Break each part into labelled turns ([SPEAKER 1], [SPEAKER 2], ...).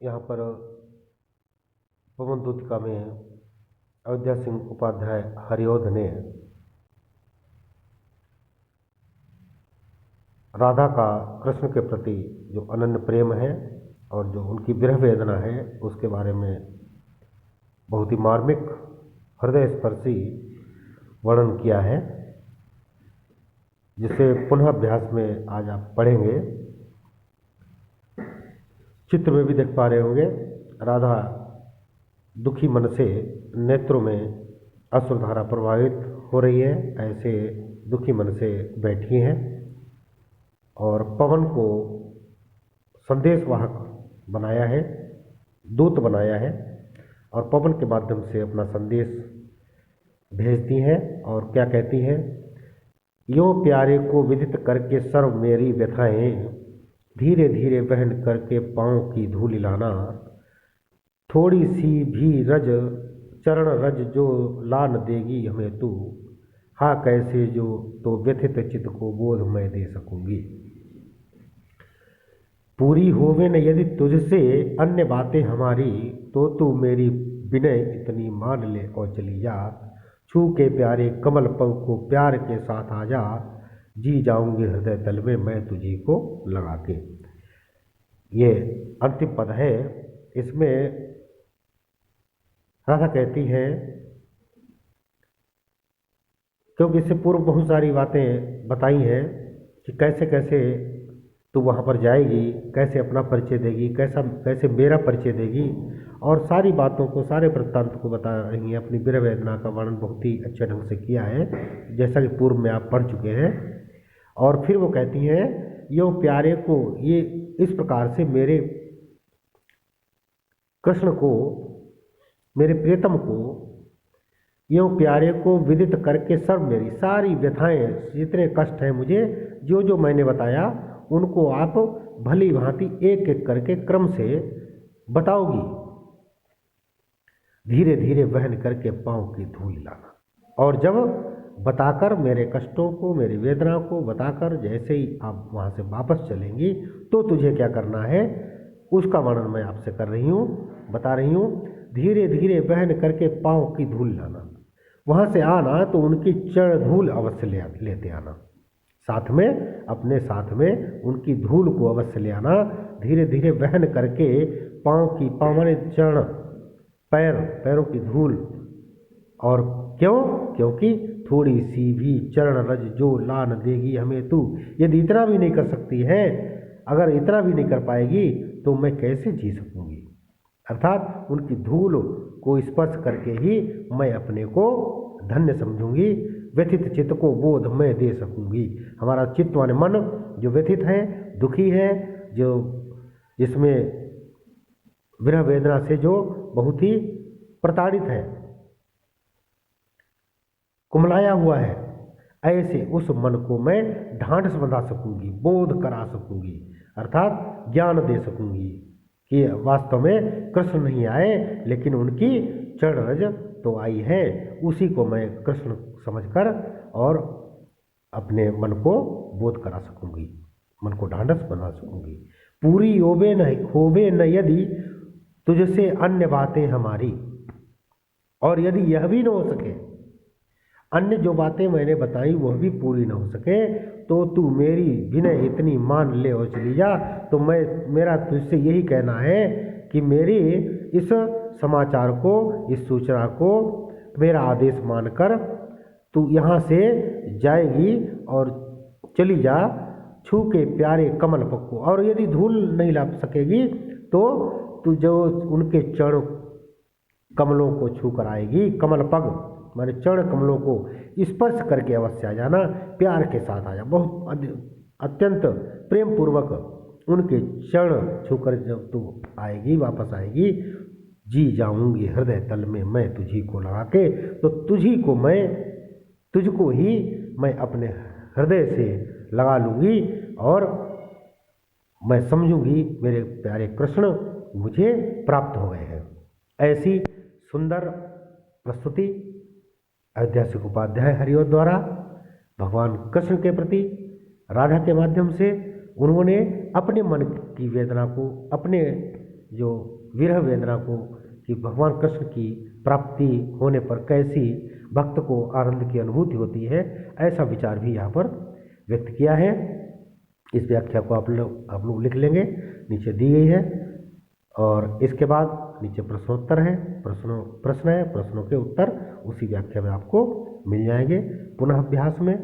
[SPEAKER 1] यहाँ पर पवन दूतिका में अयोध्या सिंह उपाध्याय हरिऔध ने राधा का कृष्ण के प्रति जो अनन्य प्रेम है और जो उनकी विरह वेदना है उसके बारे में बहुत ही मार्मिक हृदय स्पर्शी वर्णन किया है, जिसे पुनः अभ्यास में आज आप पढ़ेंगे। चित्र में भी देख पा रहे होंगे, राधा दुखी मन से नेत्रों में अश्रुधारा प्रवाहित हो रही है, ऐसे दुखी मन से बैठी हैं और पवन को संदेशवाहक बनाया है, दूत बनाया है और पवन के माध्यम से अपना संदेश भेजती हैं। और क्या कहती हैं, यो प्यारे को विदित करके सर्व मेरी व्यथाएं, धीरे धीरे बहन करके पाँव की धूलि लाना, थोड़ी सी भी रज चरण रज जो लान देगी हमें तू, हाँ कैसे जो तो व्यथित चित्त को बोध मैं दे सकूंगी। पूरी होवे न यदि तुझसे अन्य बातें हमारी, तो तू मेरी विनय इतनी मान ले और चली जा, छू के प्यारे कमल पग को प्यार के साथ आ जा, जी जाऊंगी हृदय तल में मैं तुझी को लगा के। ये अंतिम पद है। इसमें राधा कहती है, क्योंकि इससे पूर्व बहुत सारी बातें बताई हैं कि कैसे कैसे तू वहाँ पर जाएगी, कैसे अपना परिचय देगी, कैसे मेरा परिचय देगी, और सारी बातों को, सारे वृत्तांत को बता रही हैं। अपनी विरह वेदना का वर्णन बहुत ही अच्छे ढंग से किया है, जैसा कि पूर्व में आप पढ़ चुके हैं। और फिर वो कहती हैं, यो प्यारे को, ये इस प्रकार से मेरे कृष्ण को, मेरे प्रियतम को, यो प्यारे को विदित करके सब मेरी सारी व्यथाएं, जितने कष्ट हैं मुझे, जो जो मैंने बताया उनको आप भली भांति एक एक करके क्रम से बताओगी, धीरे धीरे वहन करके पाँव की धूल लाना। और जब बताकर, मेरे कष्टों को, मेरी वेदना को बताकर जैसे ही आप वहाँ से वापस चलेंगी, तो तुझे क्या करना है उसका वर्णन मैं आपसे कर रही हूँ, बता रही हूँ। धीरे धीरे वहन करके पाँव की धूल लाना, वहाँ से आना तो उनकी चरण धूल अवश्य लेते आना, साथ में, अपने साथ में उनकी धूल को अवश्य ले आना। धीरे धीरे वहन करके पाँव की, पाँव माने चरण, पैरों की धूल। और क्यों? क्योंकि थोड़ी सी भी चरण रज जो लान देगी हमें तू, यदि इतना भी नहीं कर सकती है, अगर इतना भी नहीं कर पाएगी तो मैं कैसे जी सकूंगी। अर्थात उनकी धूल को स्पर्श करके ही मैं अपने को धन्य समझूंगी, व्यथित चित्त को बोध मैं दे सकूंगी। हमारा चित्त माने मन जो व्यथित है, दुखी है, जो जिसमें विरह वेदना से जो बहुत ही प्रताड़ित है, कुमलाया हुआ है, ऐसे उस मन को मैं ढांढस बंधा सकूंगी, बोध करा सकूंगी, अर्थात ज्ञान दे सकूंगी कि वास्तव में कृष्ण नहीं आए, लेकिन उनकी चरण रज तो आई है। उसी को मैं कृष्ण समझकर और अपने मन को बोध करा सकूंगी, मन को ढांढस बना सकूंगी। पूरी होवे न यदि तुझसे अन्य बातें हमारी, और यदि यह भी न हो सके, अन्य जो बातें मैंने बताई वह भी पूरी न हो सके, तो तू मेरी विनय इतनी मान ले और चली जा। तो मेरा तुझसे यही कहना है कि मेरी इस समाचार को, इस सूचना को मेरा आदेश मानकर तू यहाँ से जाएगी और चली जा, छू के प्यारे कमल पग को। और यदि धूल नहीं ला सकेगी तो तू जो उनके चरण कमलों को छू कर आएगी, कमल पग माने चरण कमलों को स्पर्श करके अवश्य आ जाना, प्यार के साथ आ जा, बहुत अत्यंत प्रेम पूर्वक उनके चरण छूकर जब तू आएगी, वापस आएगी, जी जाऊंगी हृदय तल में मैं तुझी को लगा के। तो तुझको ही मैं अपने हृदय से लगा लूँगी और मैं समझूंगी मेरे प्यारे कृष्ण मुझे प्राप्त हो गए हैं। ऐसी सुंदर प्रस्तुति अयोध्या सिंह उपाध्याय हरिऔध द्वारा भगवान कृष्ण के प्रति राधा के माध्यम से उन्होंने अपने मन की वेदना को, अपने जो विरह वेदना को कि भगवान कृष्ण की प्राप्ति होने पर कैसी भक्त को आनंद की अनुभूति होती है, ऐसा विचार भी यहाँ पर व्यक्त किया है। इस व्याख्या को आप लोग लिख लेंगे, नीचे दी गई है। और इसके बाद नीचे प्रश्नोत्तर है, प्रश्न है, प्रश्नों के उत्तर उसी व्याख्या में आपको मिल जाएंगे। पुनः अभ्यास में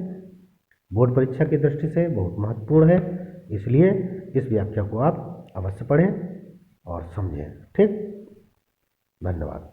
[SPEAKER 1] बोर्ड परीक्षा की दृष्टि से बहुत महत्वपूर्ण है, इसलिए इस व्याख्या को आप अवश्य पढ़ें और समझें। ठीक, धन्यवाद।